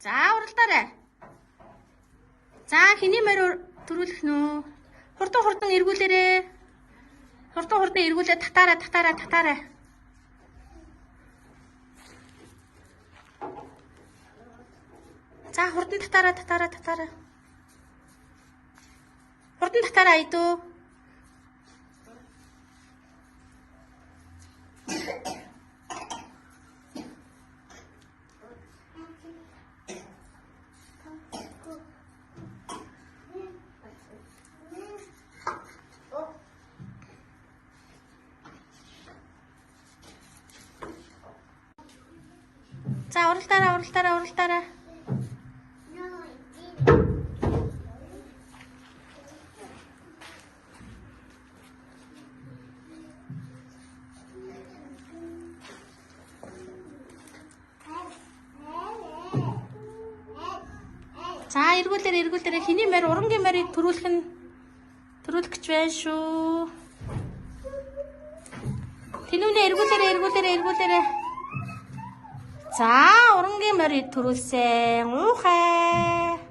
За уралдаарай. За хэний морь төрүүлэх нөө? Хурдан эргүүлээрээ. Хурдан эргүүлээ татаарай. За хурдан татаарай. Хурдан татаарай айдуу. За уралдаарай. За эргүүлээрэй. Хэний морь урангийн морийг төрүүлэх гэж байна шүү. Тэнүүнээ эргүүлээрэй. За урангийн морийг төрүүлсэн. Уухай.